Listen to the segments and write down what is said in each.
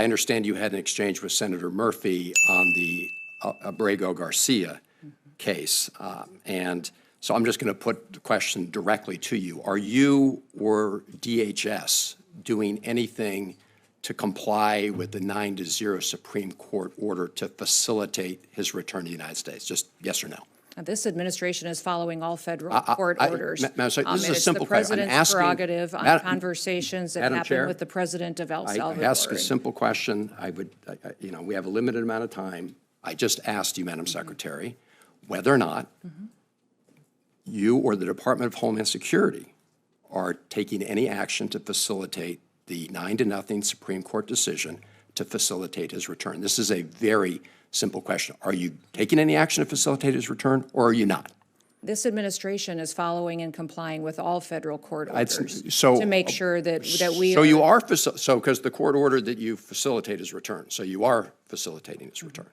I understand you had an exchange with Senator Murphy on the Abrego Garcia case. And so I'm just going to put the question directly to you. Are you or DHS doing anything to comply with the 9-0 Supreme Court order to facilitate his return to the United States? Just yes or no. This administration is following all federal court orders. Madam Secretary, this is a simple question. It's the president's prerogative on conversations that happen Chair, with the president of El Salvador. I ask a simple question. We have a limited amount of time. I just asked you, Madam Secretary, whether or not you or the Department of Homeland Security are taking any action to facilitate the 9-0 Supreme Court decision to facilitate his return. This is a very simple question. Are you taking any action to facilitate his return, or are you not? This administration is following and complying with all federal court orders so, to make sure that we So you are, because the court ordered that you facilitate his return, so you are facilitating his return.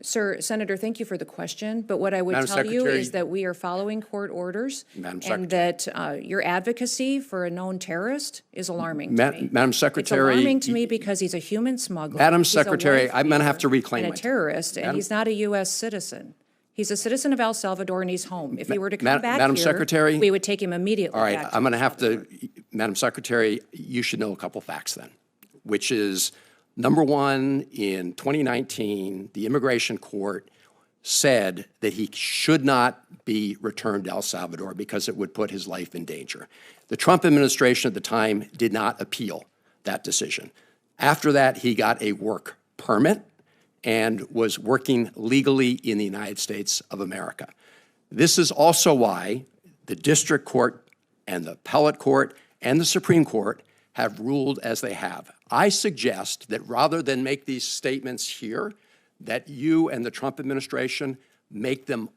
Sir, Senator, thank you for the question, but what I would Madam tell Secretary, you is that we are following court orders, and that your advocacy for a known terrorist is alarming to me. Madam Secretary, it's alarming to me because he's a human smuggler. Madam Secretary, I'm going to have to reclaim and a terrorist, and he's not a U.S. citizen. He's a citizen of El Salvador, and he's home. If he were to come back Madam here, Secretary, we would take him immediately. All right, back I'm going to have to, Madam Secretary, you should know a couple facts then, which is, number one, in 2019, the immigration court said that he should not be returned to El Salvador because it would put his life in danger. The Trump administration at the time did not appeal that decision. After that, he got a work permit and was working legally in the United States of America. This is also why the district court and the appellate court and the Supreme Court have ruled as they have. I suggest that rather than make these statements here, that you and the Trump administration make them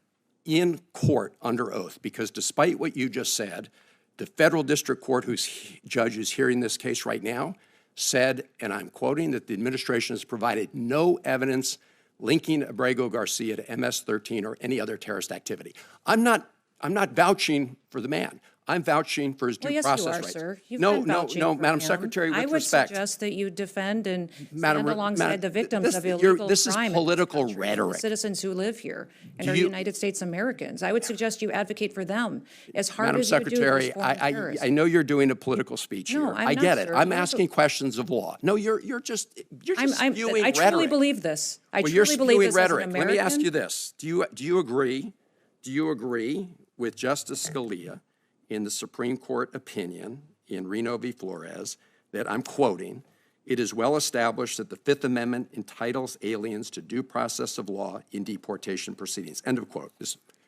in court under oath, because despite what you just said, the federal district court whose judge is hearing this case right now said, and I'm quoting, that the administration has provided no evidence linking Abrego Garcia to MS-13 or any other terrorist activity. I'm not vouching for the man. I'm vouching for his due process rights. Yes, you are, sir. You've no, been vouching for Madam him. Secretary, with respect. respect. I would suggest that you defend and stand alongside the victims of illegal crime. This is political rhetoric. The citizens who live here and are United States Americans. I would suggest you advocate for them as hard as you do those foreign terrorists. I know you're doing a political speech here. I'm I get not, it. sir. I'm asking questions of law. No, you're just spewing rhetoric. I truly believe this. I truly believe this as an American. Let me ask you this: Do you agree with Justice Scalia in the Supreme Court opinion in Reno v. Flores that, I'm quoting, "It is well established that the Fifth Amendment entitles aliens to due process of law in deportation proceedings." End of quote.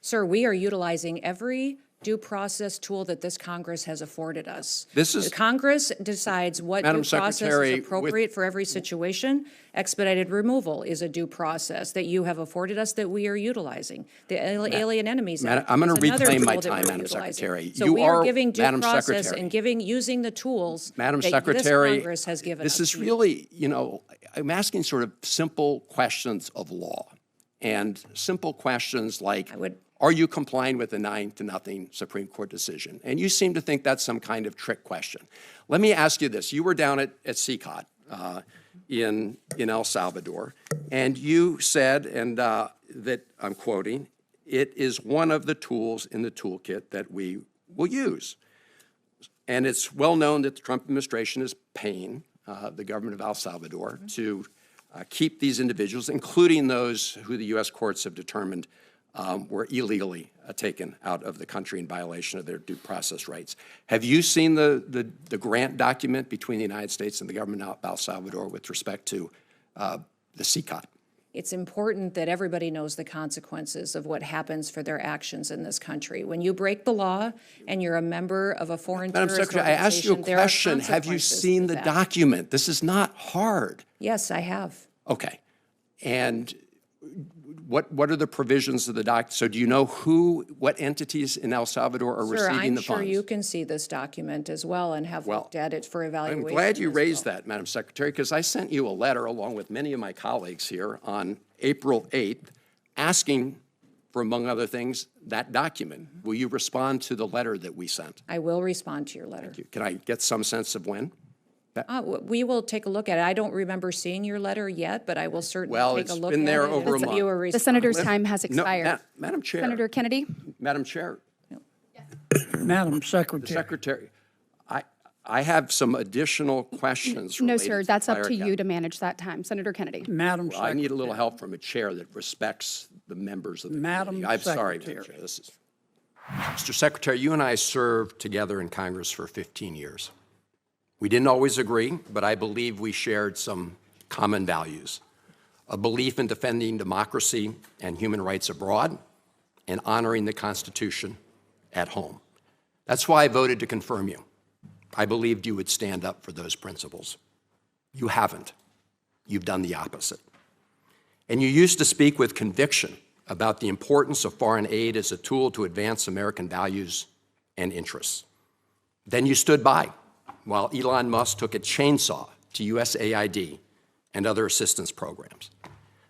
Sir, we are utilizing every due process tool that this Congress has afforded us. The Congress decides what due process is appropriate for every situation. Expedited removal is a due process that you have afforded us that we are utilizing. The Alien Enemies Act I'm going to is reclaim my tool that time, we're Madam utilizing. Secretary. So we are giving due process and using the tools Madam that Secretary, this Congress has given us. This is really, I'm asking sort of simple questions of law, and simple questions like, are you complying with the 9-0 Supreme Court decision? And you seem to think that's some kind of trick question. Let me ask you this. You were down at CCOT in El Salvador, and you said, and that, I'm quoting, "It is one of the tools in the toolkit that we will use." And it's well known that the Trump administration is paying the government of El Salvador to keep these individuals, including those who the U.S. courts have determined were illegally taken out of the country in violation of their due process rights. Have you seen the grant document between the United States and the government of El Salvador with respect to the CCOT? It's important that everybody knows the consequences of what happens for their actions in this country. When you break the law and you're a member of a foreign terrorist organization, Secretary, I asked you a question. Have you seen the document? This is not hard. Yes, I have. Okay. And what are the provisions of the document? So do you know what entities in El Salvador are receiving the funds? Sir, I'm sure you can see this document as well and have looked at it for evaluation. I'm glad you raised that, Madam Secretary, because I sent you a letter along with many of my colleagues here on April 8th asking for, among other things, that document. Will you respond to the letter that we sent? I will respond to your letter. Thank you. Can I get some sense of when? We will take a look at it. I don't remember seeing your letter yet, but I will certainly take a look at it. Well, it's been there over a month. The senator's time has expired. No, Madam Chair. Senator Kennedy? Madam Chair. Madam Secretary. The Secretary, I have some additional questions. No, sir, related that's to up to fire you to manage that time. Senator Kennedy. Madam Well, I need a little help from a chair that respects the members of the committee. I'm sorry, Madam Chair. Mr. Secretary, you and I served together in Congress for 15 years. We didn't always agree, but I believe we shared some common values: a belief in defending democracy and human rights abroad and honoring the Constitution at home. That's why I voted to confirm you. I believed you would stand up for those principles. You haven't. You've done the opposite. And you used to speak with conviction about the importance of foreign aid as a tool to advance American values and interests. Then you stood by while Elon Musk took a chainsaw to USAID and other assistance programs.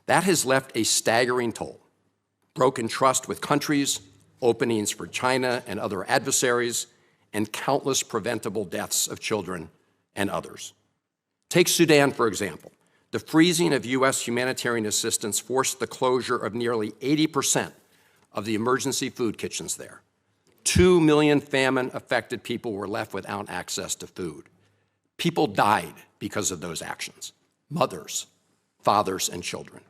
That has left a staggering toll: broken trust with countries, openings for China and other adversaries, and countless preventable deaths of children and others. Take Sudan, for example. The freezing of U.S. humanitarian assistance forced the closure of nearly 80% of the emergency food kitchens there. 2 million famine-affected people were left without access to food. People died because of those actions: mothers, fathers, and children.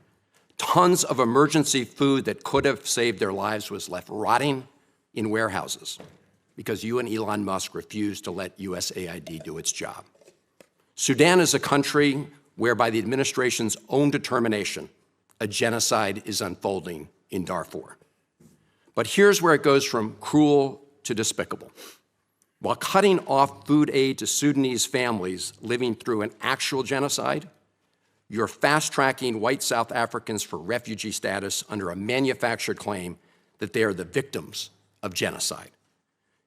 Tons of emergency food that could have saved their lives was left rotting in warehouses because you and Elon Musk refused to let USAID do its job. Sudan is a country where, by the administration's own determination, a genocide is unfolding in Darfur. But here's where it goes from cruel to despicable. While cutting off food aid to Sudanese families living through an actual genocide, you're fast-tracking white South Africans for refugee status under a manufactured claim that they are the victims of genocide.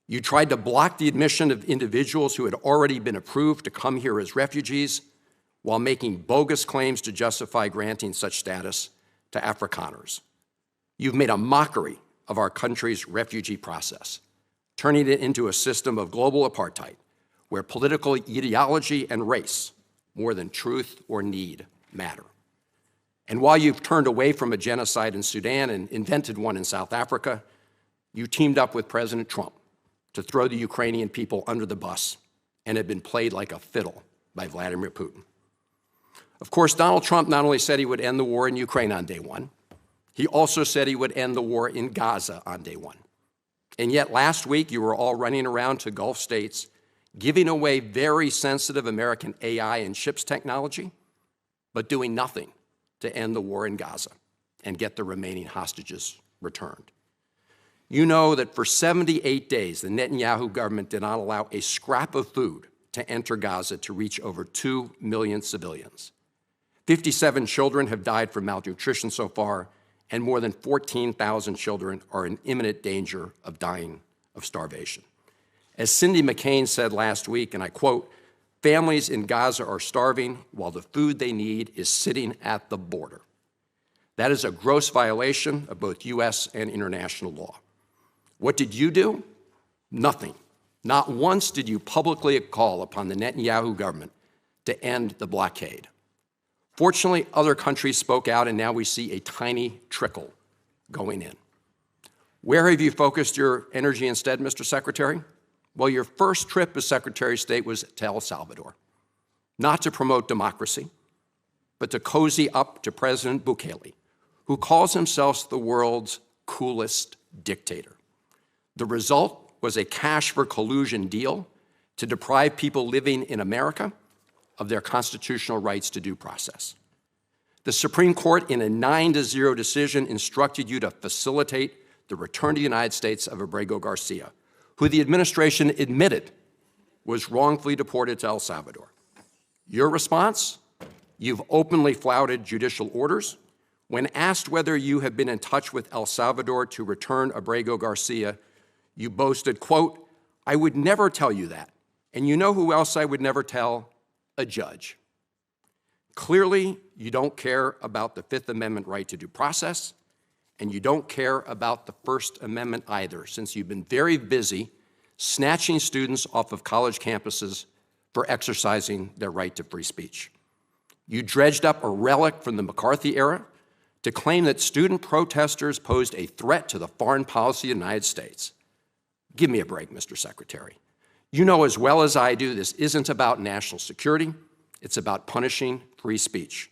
You tried to block the admission of individuals who had already been approved to come here as refugees while making bogus claims to justify granting such status to Afrikaners. You've made a mockery of our country's refugee process, turning it into a system of global apartheid where political ideology and race, more than truth or need, matter. And while you've turned away from a genocide in Sudan and invented one in South Africa, you teamed up with President Trump to throw the Ukrainian people under the bus and have been played like a fiddle by Vladimir Putin. Of course, Donald Trump not only said he would end the war in Ukraine on day one, he also said he would end the war in Gaza on day one. And yet last week, you were all running around to Gulf states, giving away very sensitive American AI and chips technology, but doing nothing to end the war in Gaza and get the remaining hostages returned. You know that for 78 days, the Netanyahu government did not allow a scrap of food to enter Gaza to reach over 2 million civilians. 57 children have died from malnutrition so far, and more than 14,000 children are in imminent danger of dying of starvation. As Cindy McCain said last week, and I quote, "Families in Gaza are starving while the food they need is sitting at the border." That is a gross violation of both U.S. and international law. What did you do? Nothing. Not once did you publicly call upon the Netanyahu government to end the blockade. Fortunately, other countries spoke out, and now we see a tiny trickle going in. Where have you focused your energy instead, Mr. Secretary? Well, your first trip as Secretary of State was to El Salvador, not to promote democracy, but to cozy up to President Bukele, who calls himself the world's coolest dictator. The result was a cash for collusion deal to deprive people living in America of their constitutional rights to due process. The Supreme Court, in a 9-0 decision, instructed you to facilitate the return to the United States of Abrego Garcia, who the administration admitted was wrongfully deported to El Salvador. Your response? You've openly flouted judicial orders. When asked whether you have been in touch with El Salvador to return Abrego Garcia, you boasted, quote, "I would never tell you that. And you know who else I would never tell? A judge." Clearly, you don't care about the Fifth Amendment right to due process, and you don't care about the First Amendment either, since you've been very busy snatching students off of college campuses for exercising their right to free speech. You dredged up a relic from the McCarthy era to claim that student protesters posed a threat to the foreign policy of the United States. Give me a break, Mr. Secretary. You know as well as I do this isn't about national security, it's about punishing free speech.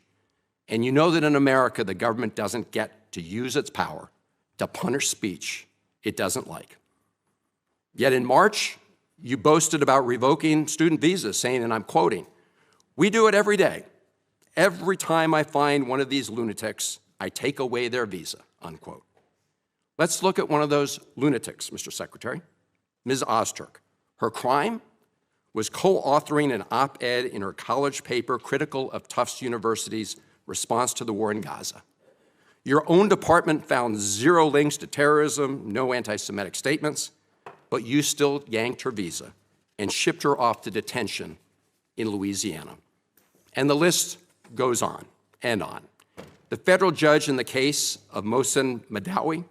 And you know that in America, the government doesn't get to use its power to punish speech it doesn't like. Yet in March, you boasted about revoking student visas, saying, and I'm quoting, "We do it every day. Every time I find one of these lunatics, I take away their visa," unquote. Let's look at one of those lunatics, Mr. Secretary, Ms. Ozturk. Her crime was co-authoring an op-ed in her college paper critical of Tufts University's response to the war in Gaza. Your own department found 0 links to terrorism, no anti-Semitic statements, but you still yanked her visa and shipped her off to detention in Louisiana. And the list goes on and on. The federal judge in the case of Mohsen Madawi,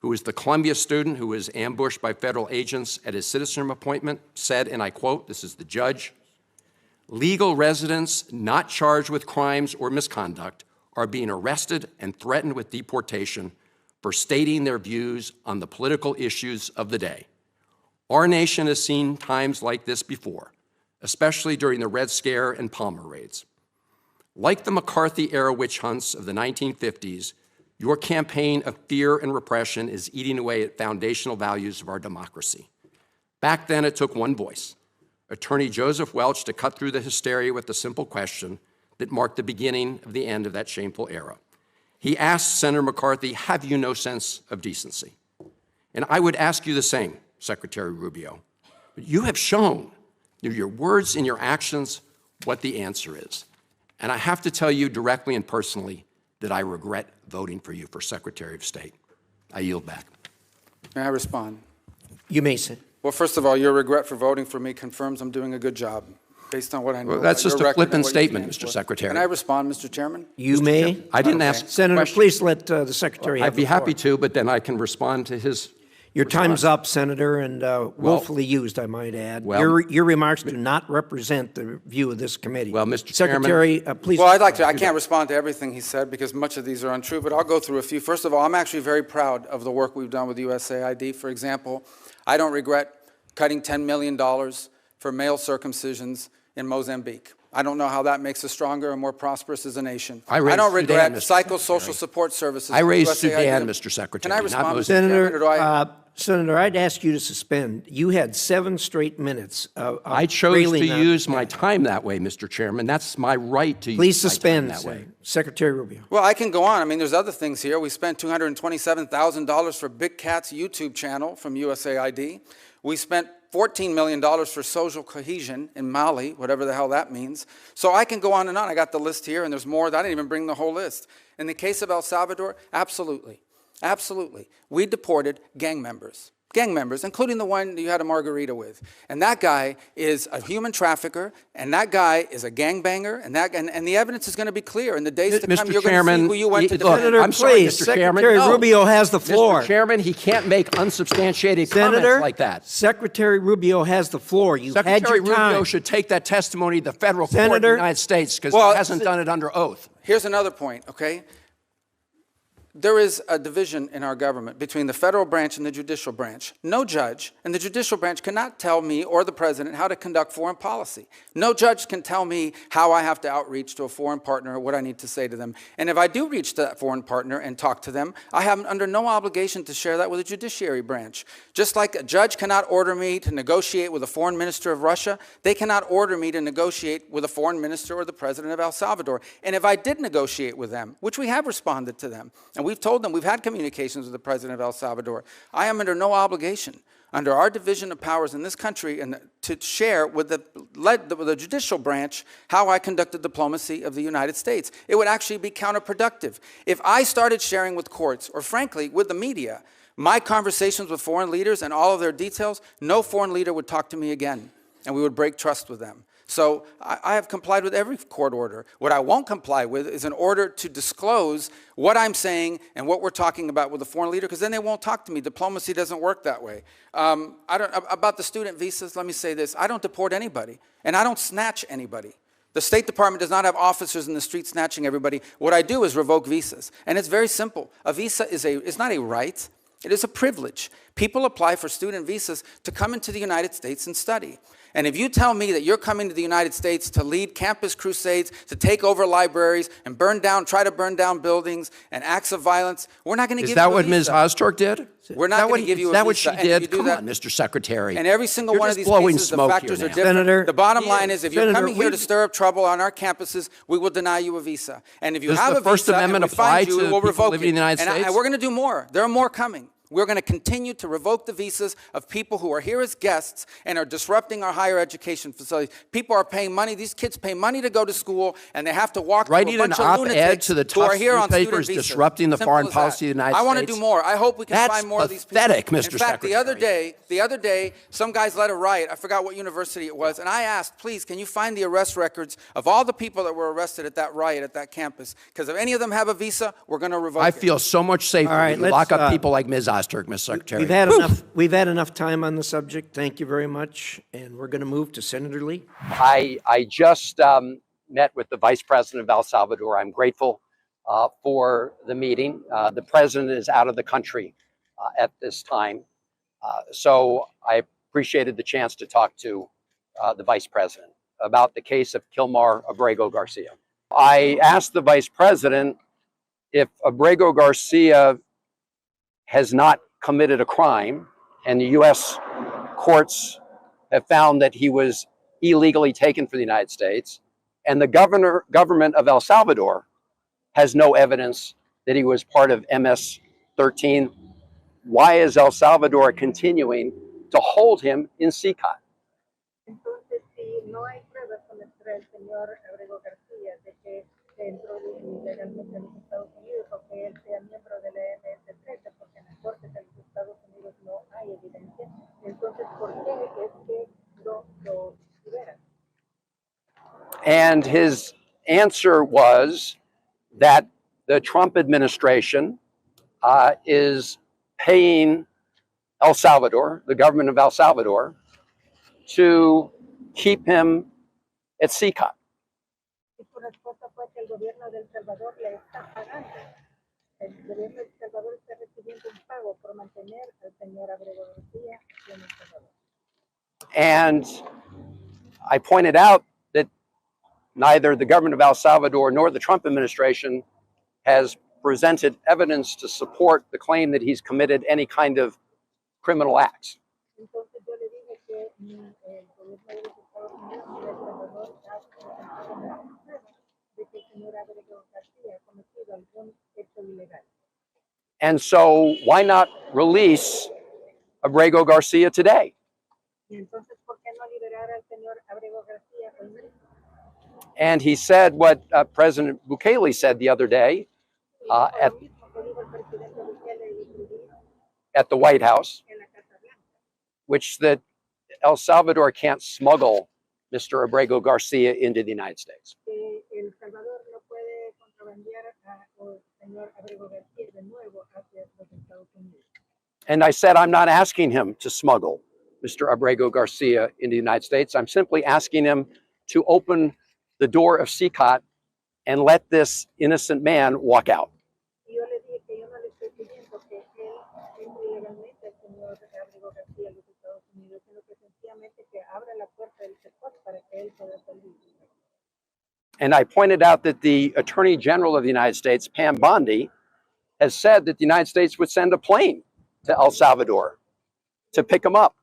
who was the Columbia student who was ambushed by federal agents at his citizenship appointment, said, and I quote, this is the judge, "Legal residents not charged with crimes or misconduct are being arrested and threatened with deportation for stating their views on the political issues of the day. Our nation has seen times like this before, especially during the Red Scare and Palmer raids. Like the McCarthy-era witch hunts of the 1950s, your campaign of fear and repression is eating away at foundational values of our democracy. Back then, it took one voice, Attorney Joseph Welch, to cut through the hysteria with the simple question that marked the beginning of the end of that shameful era. He asked Senator McCarthy, have you no sense of decency? And I would ask you the same, Secretary Rubio. You have shown through your words and your actions what the answer is. And I have to tell you directly and personally that I regret voting for you for Secretary of State. I yield back. May I respond? You may sit. Well, first of all, your regret for voting for me confirms I'm doing a good job, based on what I know. Well, that's about just your a record and flippant what you statement, stand Mr. for. Secretary. Can I respond, Mr. Chairman? You may. I didn't Okay. ask Senator, question. please let the Secretary have I'd be the floor. happy to, but then I can respond to his. Your time's up, Senator, and willfully used, I might add. Well- Your remarks do not represent the view of this committee. Well, Mr. Chairman- Secretary, please. Well, I'd like to. I can't respond to everything he said because much of these are untrue, but I'll go through a few. First of all, I'm actually very proud of the work we've done with USAID. For example, I don't regret cutting $10 million for male circumcisions in Mozambique. I don't know how that makes us stronger and more prosperous as a nation. I raised don't regret Sudan, Mr. psychosocial Secretary. support services. I for raised USAID. Sudan, Mr. Secretary, Can I not respond, Mr. Mozambique. Chairman, or do I? Senator, I'd ask you to suspend. You had 7 straight minutes of I chose railing to on- use my time that way, Mr. Chairman. That's my right to Please use my suspend, time that way. Secretary Rubio. Well, I can go on. I mean, there's other things here. We spent $227,000 for Big Cat's YouTube channel from USAID. We spent $14 million for social cohesion in Mali, whatever the hell that means. So I can go on and on. I got the list here, and there's more. I didn't even bring the whole list. In the case of El Salvador, absolutely. Absolutely. We deported gang members, including the one you had a margarita with. And that guy is a human trafficker, and that guy is a gangbanger, and the evidence is going to be clear. In the days to come, Mr. you're going to Chairman, see who you went to look, defend. Senator, I'm sorry, please, Mr. Chairman. Secretary No. Rubio has the floor. Mr. Chairman, he can't make unsubstantiated Senator, comments like that. Secretary Rubio has the floor. You've had Secretary your time. Rubio should take that testimony to the federal court in Senator- the United States because Well, he hasn't done it under oath. Here's another point, okay? There is a division in our government between the federal branch and the judicial branch. No judge in the judicial branch cannot tell me or the president how to conduct foreign policy. No judge can tell me how I have to outreach to a foreign partner or what I need to say to them. And if I do reach to that foreign partner and talk to them, I have under no obligation to share that with the judiciary branch. Just like a judge cannot order me to negotiate with a foreign minister of Russia, they cannot order me to negotiate with a foreign minister or the president of El Salvador. And if I did negotiate with them, which we have responded to them, and we've told them, we've had communications with the president of El Salvador, I am under no obligation, under our division of powers in this country, and to share with the judicial branch how I conducted diplomacy of the United States. It would actually be counterproductive. If I started sharing with courts, or frankly, with the media, my conversations with foreign leaders and all of their details, no foreign leader would talk to me again, and we would break trust with them. So I have complied with every court order. What I won't comply with is an order to disclose what I'm saying and what we're talking about with a foreign leader, because then they won't talk to me. Diplomacy doesn't work that way. About the student visas, let me say this. I don't deport anybody, and I don't snatch anybody. The State Department does not have officers in the street snatching everybody. What I do is revoke visas, and it's very simple. A visa is not a right. It is a privilege. People apply for student visas to come into the United States and study. And if you tell me that you're coming to the United States to lead campus crusades, to take over libraries and try to burn down buildings and acts of violence, we're not going to give you a visa. Is that what Ms. Ozturk did? We're not going to give you a visa. Is that what she did? Come on, Mr. Secretary. And every single one of these cases, the factors are different. Senator, the bottom line is, if you're coming here to stir up trouble on our campuses, we will deny you a visa. And if you have a visa and we find you, we'll revoke it. And we're going to do more. There are more coming. We're going to continue to revoke the visas of people who are here as guests and are disrupting our higher education facilities. People are paying money. These kids pay money to go to school, and they have to walk through a bunch of lunatics who are here on student visas. Disrupting the foreign policy of the United States. I want to do more. I hope we can find more of these people. That's pathetic, Mr. In fact, Secretary. the other day, some guys led a riot. I forgot what university it was, and I asked, please, can you find the arrest records of all the people that were arrested at that riot at that campus? Because if any of them have a visa, we're going to revoke it. I feel so much safer when you lock up people like Ms. Ozturk, Mr. Secretary. We've had enough time on the subject. Thank you very much. And we're going to move to Senator Lee. I just met with the Vice President of El Salvador. I'm grateful for the meeting. The President is out of the country at this time. So I appreciated the chance to talk to the Vice President about the case of Kilmar Abrego Garcia. I asked the Vice President if Abrego Garcia has not committed a crime, and the U.S. courts have found that he was illegally taken for the United States, and the government of El Salvador has no evidence that he was part of MS-13. Why is El Salvador continuing to hold him in CICOT? Entonces, si no hay pruebas contra el señor Abrego García de que entró ilegalmente a los Estados Unidos o que él sea miembro de la MS-13, porque en las cortes de los Estados Unidos no hay evidencia, entonces, ¿por qué es que lo liberan? And his answer was that the Trump administration is paying El Salvador, the government of El Salvador, to keep him at CICOT. Y su respuesta fue que el gobierno de El Salvador le está pagando. El gobierno de El Salvador está recibiendo un pago por mantener al señor Abrego García en El Salvador. And I pointed out that neither the government of El Salvador nor the Trump administration has presented evidence to support the claim that he's committed any kind of criminal acts. Entonces yo le dije que ni el gobierno de los Estados Unidos ni El Salvador ha presentado ninguna prueba de que el señor Abrego García ha cometido algún hecho ilegal. And so why not release Abrego Garcia today? Y entonces, ¿por qué no liberar al señor Abrego García hoy mismo? And he said what President Bukele said the other day at the White House, which that El Salvador can't smuggle Mr. Abrego Garcia into the United States. And I said, I'm not asking him to smuggle Mr. Abrego Garcia into the United States. I'm simply asking him to open the door of CICOT and let this innocent man walk out. And I pointed out that the Attorney General of the United States, Pam Bondi, has said that the United States would send a plane to El Salvador to pick him up.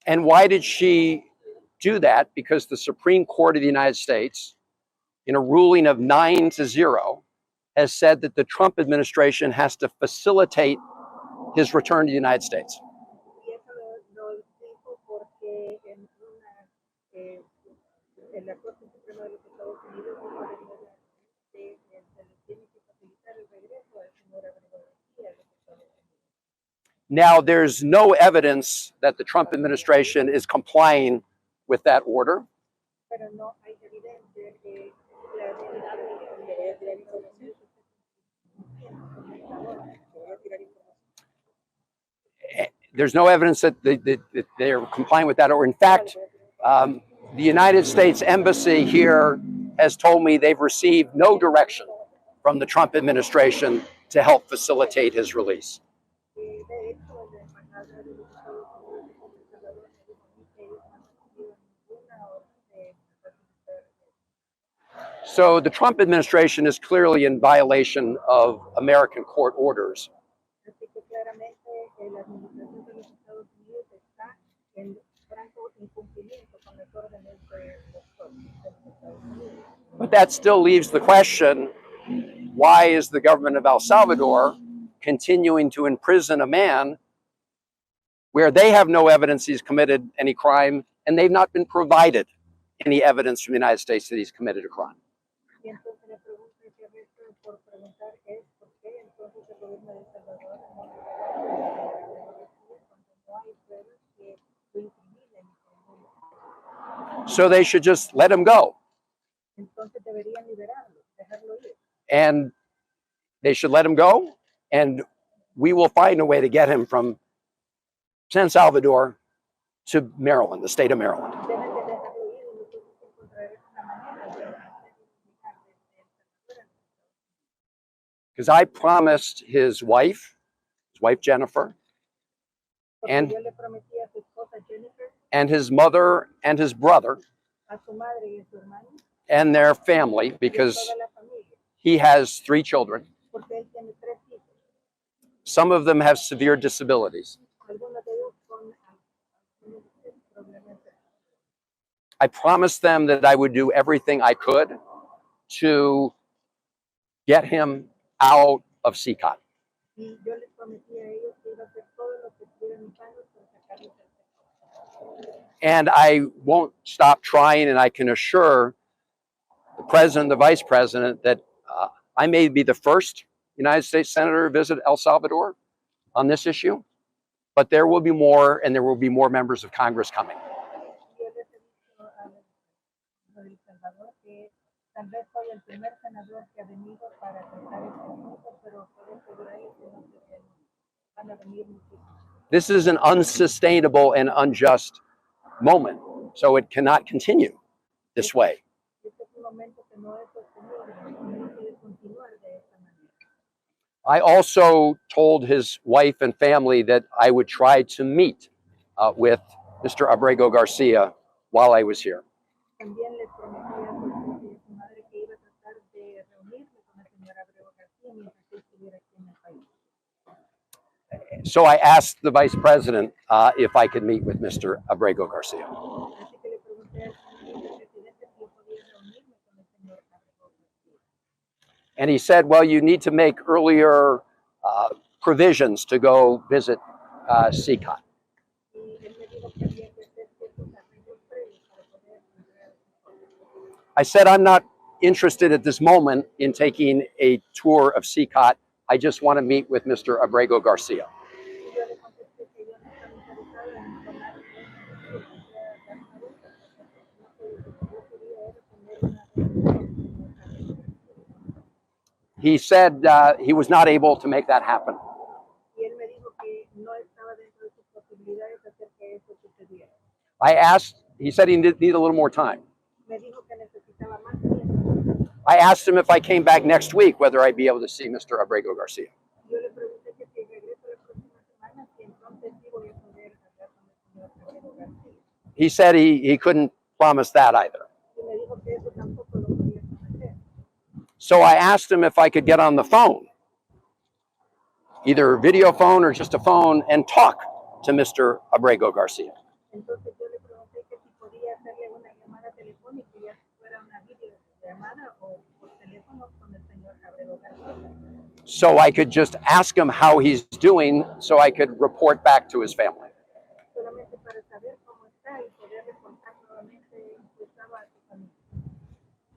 And why did she do that? Because the Supreme Court of the United States, in a ruling of 9-0, has said that the Trump administration has to facilitate his return to the United States. Now, there's no evidence that the Trump administration is complying with that order. Pero no hay evidencia que la información There's no evidence that they're complying with that order. In fact, the United States Embassy here has told me they've received no direction from the Trump administration to help facilitate his release. So the Trump administration is clearly in violation of American court orders. But that still leaves the question, why is the government of El Salvador continuing to imprison a man where they have no evidence he's committed any crime and they've not been provided any evidence from the United States that he's committed a crime? So they should just let him go. And they should let him go, and we will find a way to get him from San Salvador to Maryland, the state of Maryland. Because I promised his wife Jennifer, and his mother and his brother and their family, because he has 3 children. Some of them have severe disabilities. I promised them that I would do everything I could to get him out of CCOT. And I won't stop trying, and I can assure the president and the vice president that I may be the first United States senator to visit El Salvador on this issue, but there will be more, and there will be more members of Congress coming. This is an unsustainable and unjust moment, so it cannot continue this way. I also told his wife and family that I would try to meet with Mr. Abrego Garcia while I was here. So I asked the vice president if I could meet with Mr. Abrego Garcia. And he said, well, you need to make earlier provisions to go visit CCOT. I said, I'm not interested at this moment in taking a tour of CCOT. I just want to meet with Mr. Abrego Garcia. He said he was not able to make that happen. I asked, he said he needed a little more time. I asked him if I came back next week, whether I'd be able to see Mr. Abrego Garcia. He said he couldn't promise that either. So I asked him if I could get on the phone, either a video phone or just a phone, and talk to Mr. Abrego Garcia. So I could just ask him how he's doing so I could report back to his family.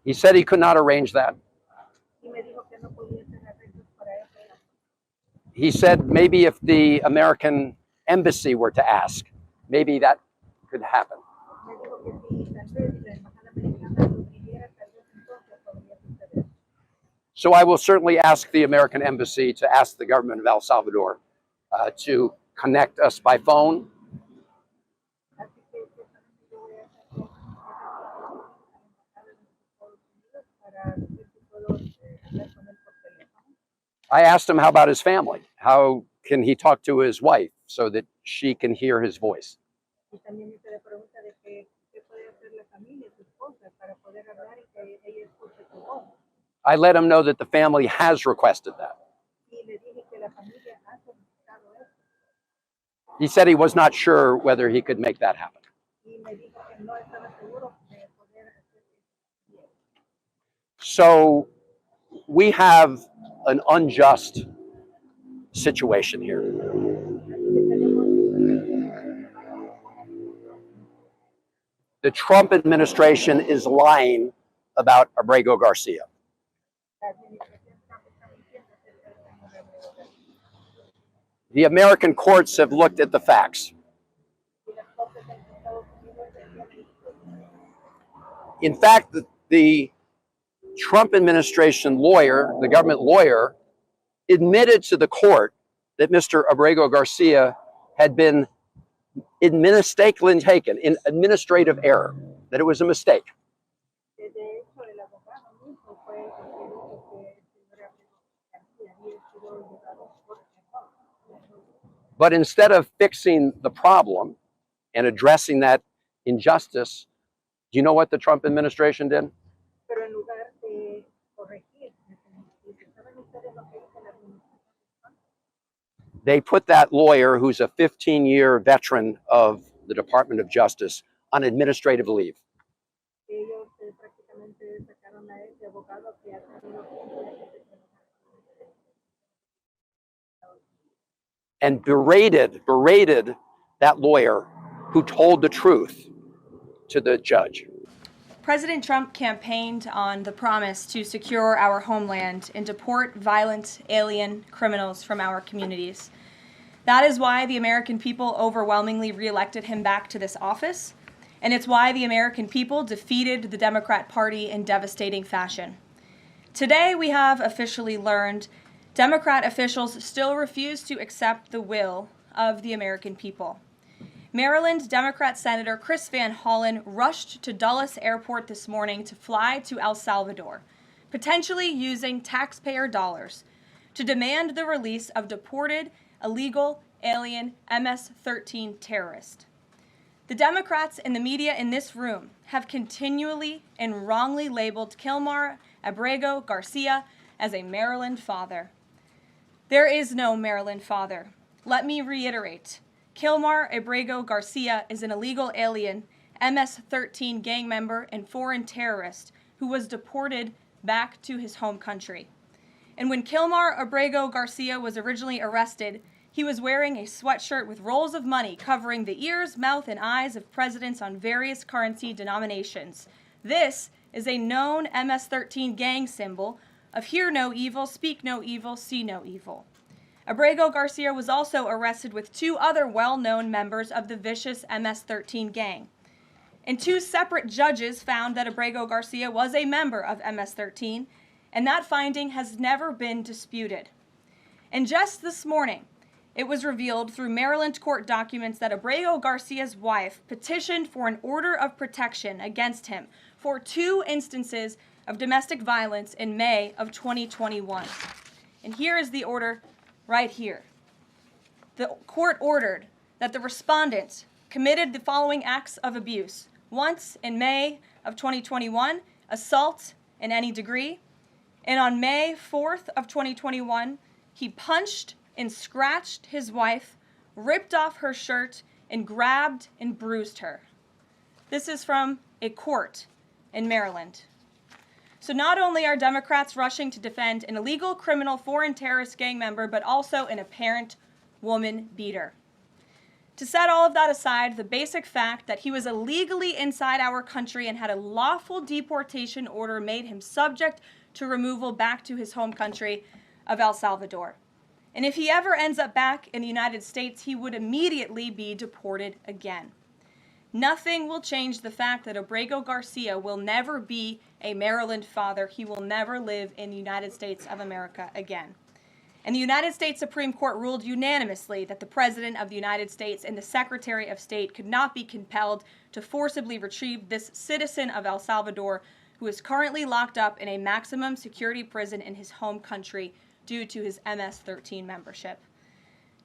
He said he could not arrange that. He said maybe if the American embassy were to ask, maybe that could happen. Me dijo que si tal vez la embajada americana lo pidiera, tal vez entonces podría suceder. So I will certainly ask the American embassy to ask the government of El Salvador to connect us by phone. Así que ciertamente yo voy a hacer que a la embajada de los Estados Unidos para ver si puedo hablar con él por teléfono. I asked him how about his family? How can he talk to his wife so that she can hear his voice? Y también hice la pregunta de que qué puede hacer la familia, su esposa, para poder hablar y que ella escuche su voz. I let him know that the family has requested that. Y le dije que la familia ha solicitado eso. He said he was not sure whether he could make that happen. Y me dijo que no estaba seguro de poder hacer eso. So we have an unjust situation here. The Trump administration is lying about Abrego Garcia. The American courts have looked at the facts. In fact, the Trump administration lawyer, the government lawyer, admitted to the court that Mr. Abrego Garcia had been mistakenly taken in administrative error, that it was a mistake. But instead of fixing the problem and addressing that injustice, do you know what the Trump administration did? Pero en lugar de corregir, ¿saben ustedes lo que hizo la administración? They put that lawyer, who's a 15-year veteran of the Department of Justice, on administrative leave. Ellos prácticamente sacaron a ese abogado que ha tenido and berated that lawyer who told the truth to the judge. President Trump campaigned on the promise to secure our homeland and deport violent alien criminals from our communities. That is why the American people overwhelmingly reelected him back to this office, and it's why the American people defeated the Democrat Party in devastating fashion. Today, we have officially learned Democrat officials still refuse to accept the will of the American people. Maryland Democrat Senator Chris Van Hollen rushed to Dulles Airport this morning to fly to El Salvador, potentially using taxpayer dollars, to demand the release of deported, illegal, alien MS-13 terrorists. The Democrats and the media in this room have continually and wrongly labeled Kilmar Abrego Garcia as a Maryland father. There is no Maryland father. Let me reiterate. Kilmar Abrego Garcia is an illegal alien, MS-13 gang member and foreign terrorist who was deported back to his home country. And when Kilmar Abrego Garcia was originally arrested, he was wearing a sweatshirt with rolls of money covering the ears, mouth, and eyes of presidents on various currency denominations. This is a known MS-13 gang symbol of hear no evil, speak no evil, see no evil. Abrego Garcia was also arrested with two other well-known members of the vicious MS-13 gang. And two separate judges found that Abrego Garcia was a member of MS-13, and that finding has never been disputed. And just this morning, it was revealed through Maryland court documents that Abrego Garcia's wife petitioned for an order of protection against him for 2 instances of domestic violence in May of 2021. And here is the order right here. The court ordered that the respondent committed the following acts of abuse. Once in May of 2021, assault in any degree. And on May 4th of 2021, he punched and scratched his wife, ripped off her shirt, and grabbed and bruised her. This is from a court in Maryland. So not only are Democrats rushing to defend an illegal criminal foreign terrorist gang member, but also an apparent woman beater. To set all of that aside, the basic fact that he was illegally inside our country and had a lawful deportation order made him subject to removal back to his home country of El Salvador. And if he ever ends up back in the United States, he would immediately be deported again. Nothing will change the fact that Abrego Garcia will never be a Maryland father. He will never live in the United States of America again. And the United States Supreme Court ruled unanimously that the President of the United States and the Secretary of State could not be compelled to forcibly retrieve this citizen of El Salvador who is currently locked up in a maximum security prison in his home country due to his MS-13 membership.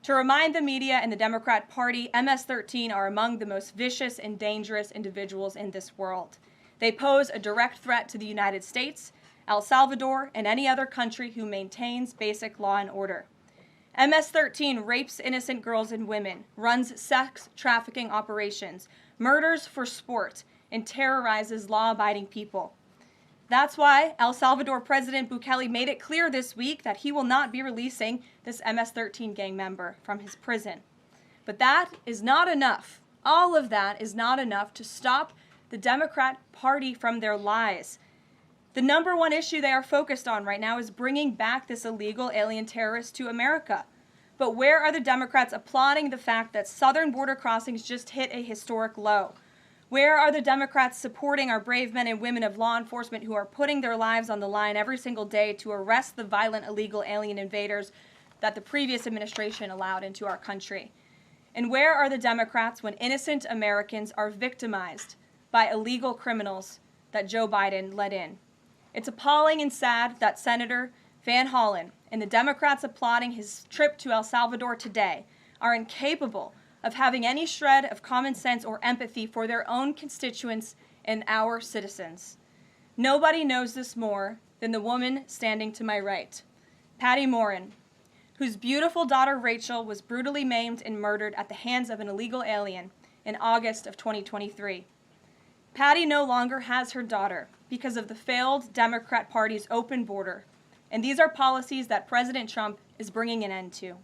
To remind the media and the Democrat Party, MS-13 are among the most vicious and dangerous individuals in this world. They pose a direct threat to the United States, El Salvador, and any other country who maintains basic law and order. MS-13 rapes innocent girls and women, runs sex trafficking operations, murders for sport, and terrorizes law-abiding people. That's why El Salvador President Bukele made it clear this week that he will not be releasing this MS-13 gang member from his prison. But that is not enough. All of that is not enough to stop the Democrat Party from their lies. The number one issue they are focused on right now is bringing back this illegal alien terrorist to America. But where are the Democrats applauding the fact that southern border crossings just hit a historic low? Where are the Democrats supporting our brave men and women of law enforcement who are putting their lives on the line every single day to arrest the violent illegal alien invaders that the previous administration allowed into our country? And where are the Democrats when innocent Americans are victimized by illegal criminals that Joe Biden let in? It's appalling and sad that Senator Van Hollen and the Democrats applauding his trip to El Salvador today are incapable of having any shred of common sense or empathy for their own constituents and our citizens. Nobody knows this more than the woman standing to my right, Patty Morin, whose beautiful daughter Rachel was brutally maimed and murdered at the hands of an illegal alien in August of 2023. Patty no longer has her daughter because of the failed Democrat Party's open border, and these are policies that President Trump is bringing an end to.